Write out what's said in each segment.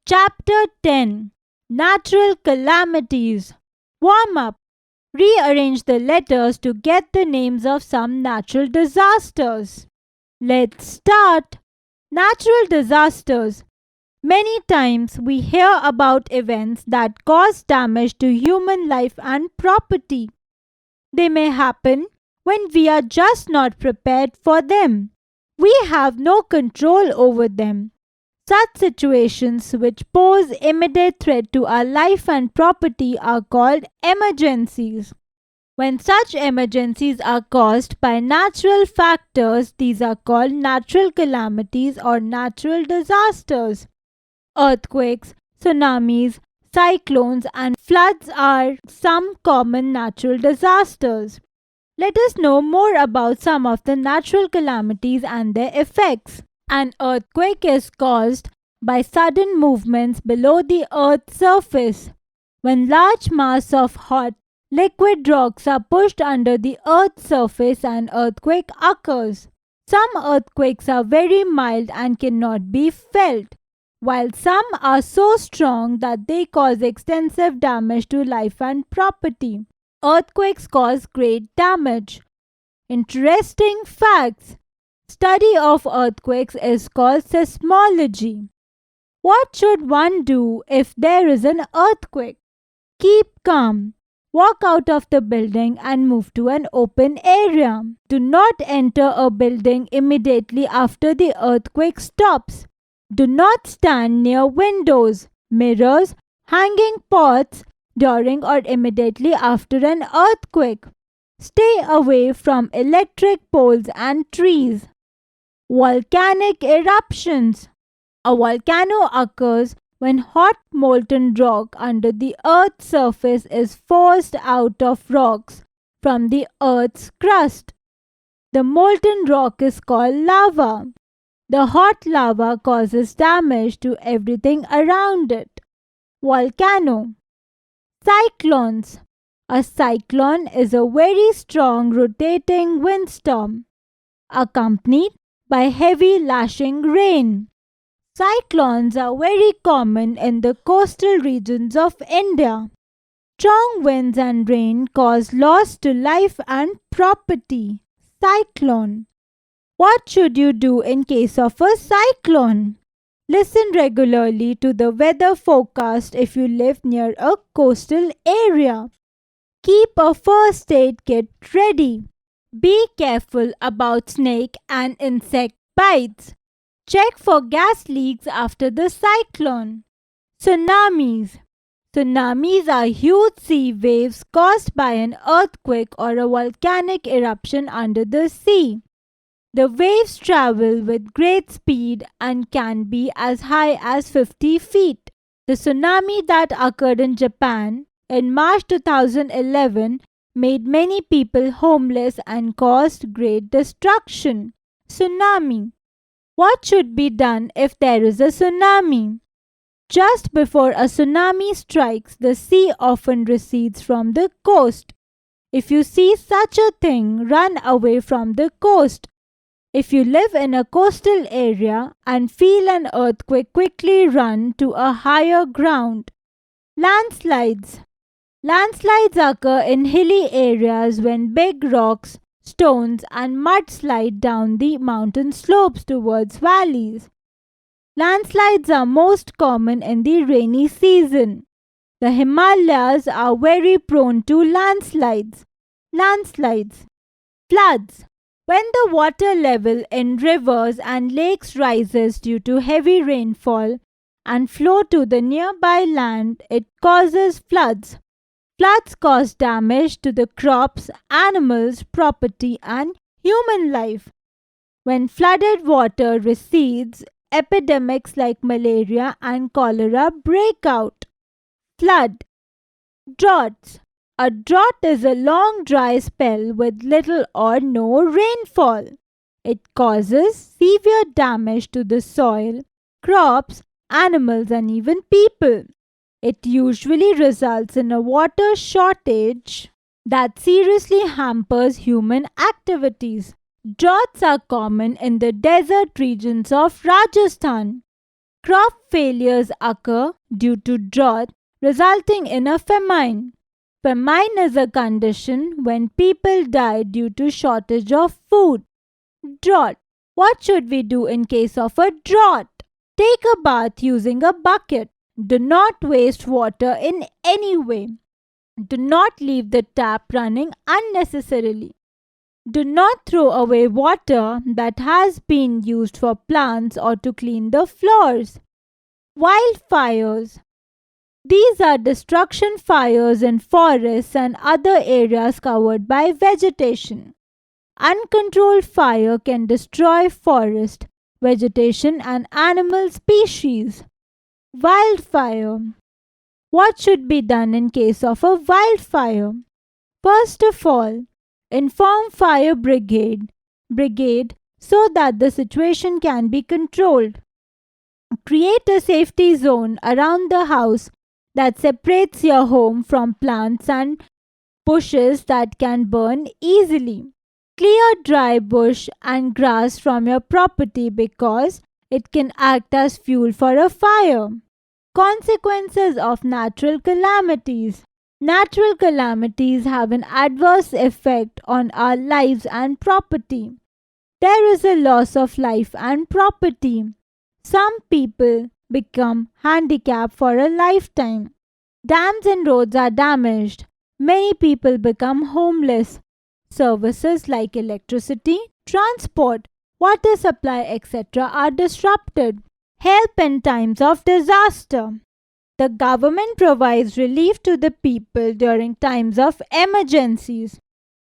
Chapter 10 Natural Calamities. Warm up. Rearrange the letters to get the names of some natural disasters. Let's start. Natural disasters. Many times we hear about events that cause damage to human life and property. They may happen when we are just not prepared for them. We have no control over them. Such situations which pose immediate threat to our life and property are called emergencies. When such emergencies are caused by natural factors, these are called natural calamities or natural disasters. Earthquakes, tsunamis, cyclones, and floods are some common natural disasters. Let us know more about some of the natural calamities and their effects. An earthquake is caused by sudden movements below the Earth's surface. When large masses of hot, liquid rocks are pushed under the Earth's surface, an earthquake occurs. Some earthquakes are very mild and cannot be felt, while some are so strong that they cause extensive damage to life and property. Earthquakes cause great damage. Interesting facts. Study of earthquakes is called seismology. What should one do if there is an earthquake? Keep calm. Walk out of the building and move to an open area. Do not enter a building immediately after the earthquake stops. Do not stand near windows, mirrors, hanging pots during or immediately after an earthquake. Stay away from electric poles and trees. Volcanic eruptions. A volcano occurs when hot molten rock under the Earth's surface is forced out of rocks from the Earth's crust. The molten rock is called lava. The hot lava causes damage to everything around it. Volcano. Cyclones. A cyclone is a very strong rotating windstorm, accompanied by heavy lashing rain. Cyclones are very common in the coastal regions of India. Strong winds and rain cause loss to life and property. Cyclone. What should you do in case of a cyclone? Listen regularly to the weather forecast if you live near a coastal area. Keep a first aid kit ready. Be careful about snake and insect bites. Check for gas leaks after the cyclone. Tsunamis. Tsunamis are huge sea waves caused by an earthquake or a volcanic eruption under the sea. The waves travel with great speed and can be as high as 50 feet. The tsunami that occurred in Japan in March 2011 made many people homeless and caused great destruction. Tsunami. What should be done if there is a tsunami? Just before a tsunami strikes, the sea often recedes from the coast. If you see such a thing, run away from the coast. If you live in a coastal area and feel an earthquake, quickly run to a higher ground. Landslides. Landslides occur in hilly areas when big rocks, stones and mud slide down the mountain slopes towards valleys. Landslides are most common in the rainy season. The Himalayas are very prone to landslides. Landslides. Floods. When the water level in rivers and lakes rises due to heavy rainfall and flow to the nearby land, it causes floods. Floods cause damage to the crops, animals, property, and human life. When flooded water recedes, epidemics like malaria and cholera break out. Flood. Droughts. A drought is a long dry spell with little or no rainfall. It causes severe damage to the soil, crops, animals, and even people. It usually results in a water shortage that seriously hampers human activities. Droughts are common in the desert regions of Rajasthan. Crop failures occur due to drought, resulting in a famine. Famine is a condition when people die due to shortage of food. Drought. What should we do in case of a drought? Take a bath using a bucket. Do not waste water in any way. Do not leave the tap running unnecessarily. Do not throw away water that has been used for plants or to clean the floors. Wildfires. These are destruction fires in forests and other areas covered by vegetation. Uncontrolled fire can destroy forest, vegetation, and animal species. Wildfire. What should be done in case of a wildfire? First of all, inform fire brigade so that the situation can be controlled. Create a safety zone around the house that separates your home from plants and bushes that can burn easily. Clear dry bush and grass from your property because it can act as fuel for a fire. Consequences of natural calamities. Natural calamities have an adverse effect on our lives and property. There is a loss of life and property. Some people become handicapped for a lifetime. Dams and roads are damaged. Many people become homeless. Services like electricity, transport, water supply, etc. are disrupted. Help in times of disaster. The government provides relief to the people during times of emergencies.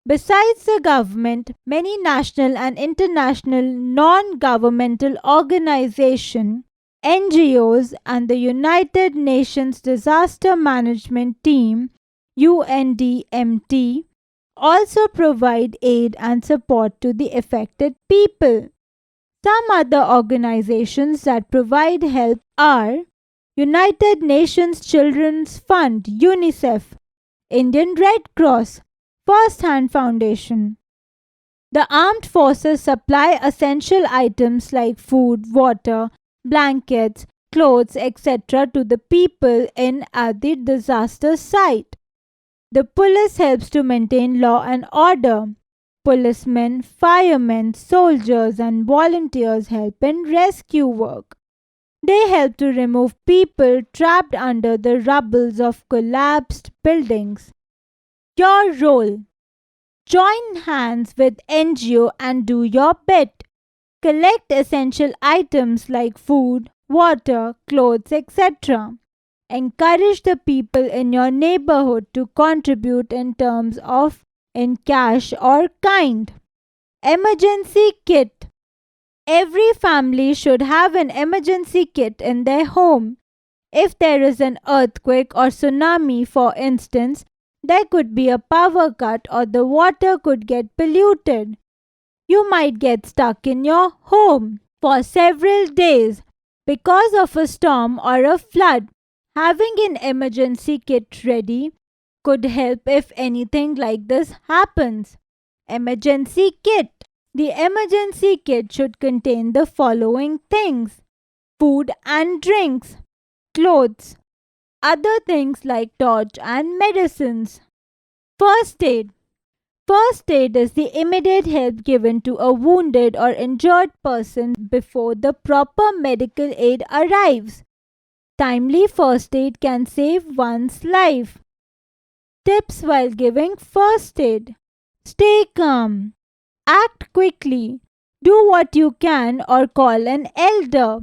Besides the government, many national and international non-governmental organizations, NGOs, and the United Nations Disaster Management Team, UNDMT, also provide aid and support to the affected people. Some other organizations that provide help are United Nations Children's Fund (UNICEF), Indian Red Cross, First Hand Foundation. The armed forces supply essential items like food, water, blankets, clothes, etc. to the people at the disaster site. The police helps to maintain law and order. Policemen, firemen, soldiers, and volunteers help in rescue work. They help to remove people trapped under the rubble of collapsed buildings. Your role. Join hands with NGO and do your bit. Collect essential items like food, water, clothes, etc. Encourage the people in your neighborhood to contribute in cash or kind. Emergency kit. Every family should have an emergency kit in their home. If there is an earthquake or tsunami, for instance, there could be a power cut or the water could get polluted. You might get stuck in your home for several days because of a storm or a flood. Having an emergency kit ready could help if anything like this happens. Emergency kit. The emergency kit should contain the following things: food and drinks, clothes, other things like torch and medicines. First aid. First aid is the immediate help given to a wounded or injured person before the proper medical aid arrives. Timely first aid can save one's life. Tips while giving first aid. Stay calm. Act quickly. Do what you can or call an elder.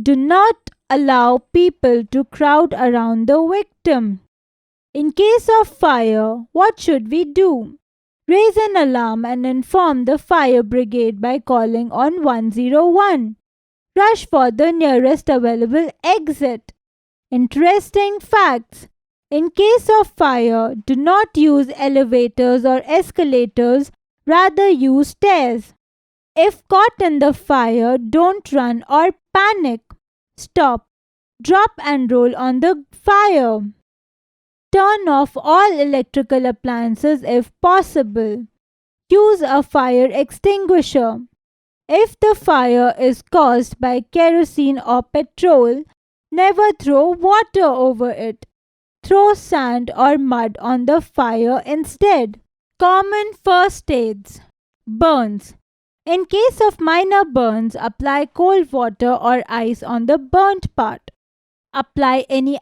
Do not allow people to crowd around the victim. In case of fire, what should we do? Raise an alarm and inform the fire brigade by calling on 101. Rush for the nearest available exit. Interesting facts. In case of fire, do not use elevators or escalators, rather use stairs. If caught in the fire, don't run or panic. Stop, drop and roll on the fire. Turn off all electrical appliances if possible. Use a fire extinguisher. If the fire is caused by kerosene or petrol, never throw water over it. Throw sand or mud on the fire instead. Common first aids. Burns. In case of minor burns, apply cold water or ice on the burnt part. Apply any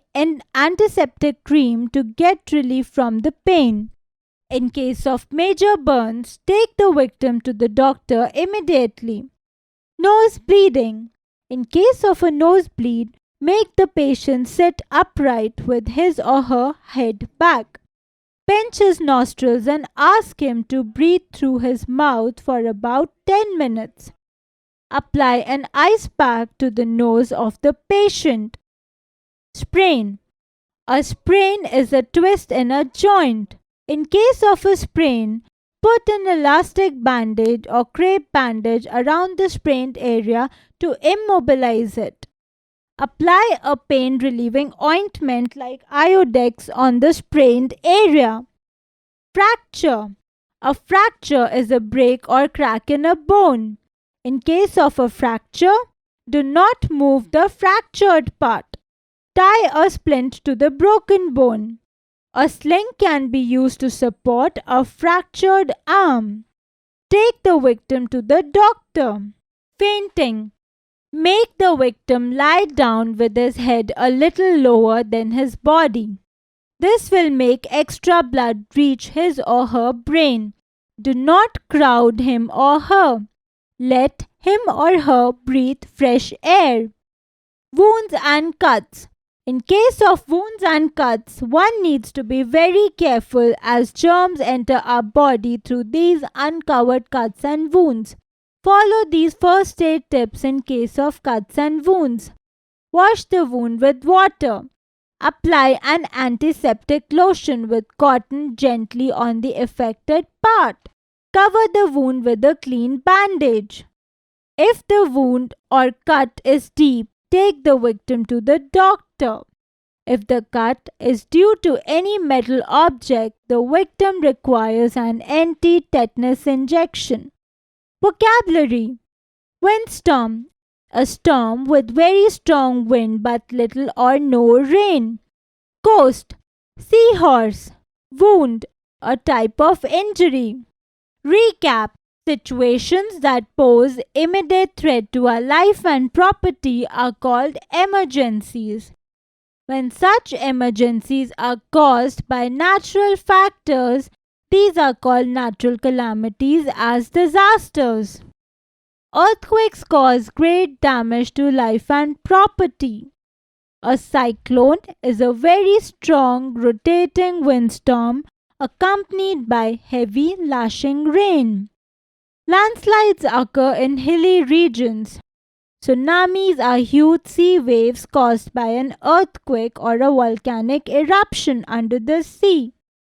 antiseptic cream to get relief from the pain. In case of major burns, take the victim to the doctor immediately. Nose bleeding. In case of a nosebleed, make the patient sit upright with his or her head back. Pinch his nostrils and ask him to breathe through his mouth for about 10 minutes. Apply an ice pack to the nose of the patient. Sprain. A sprain is a twist in a joint. In case of a sprain, put an elastic bandage or crepe bandage around the sprained area to immobilize it. Apply a pain-relieving ointment like Iodex on the sprained area. Fracture. A fracture is a break or crack in a bone. In case of a fracture, do not move the fractured part. Tie a splint to the broken bone. A sling can be used to support a fractured arm. Take the victim to the doctor. Fainting. Make the victim lie down with his head a little lower than his body. This will make extra blood reach his or her brain. Do not crowd him or her. Let him or her breathe fresh air. Wounds and cuts. In case of wounds and cuts, one needs to be very careful as germs enter our body through these uncovered cuts and wounds. Follow these first aid tips in case of cuts and wounds. Wash the wound with water. Apply an antiseptic lotion with cotton gently on the affected part. Cover the wound with a clean bandage. If the wound or cut is deep, take the victim to the doctor. If the cut is due to any metal object, the victim requires an anti-tetanus injection. Vocabulary. Windstorm. A storm with very strong wind but little or no rain. Coast. Seahorse. Wound. A type of injury. Recap. Situations that pose immediate threat to our life and property are called emergencies. When such emergencies are caused by natural factors, these are called natural calamities as disasters. Earthquakes cause great damage to life and property. A cyclone is a very strong rotating windstorm accompanied by heavy lashing rain. Landslides occur in hilly regions. Tsunamis are huge sea waves caused by an earthquake or a volcanic eruption under the sea.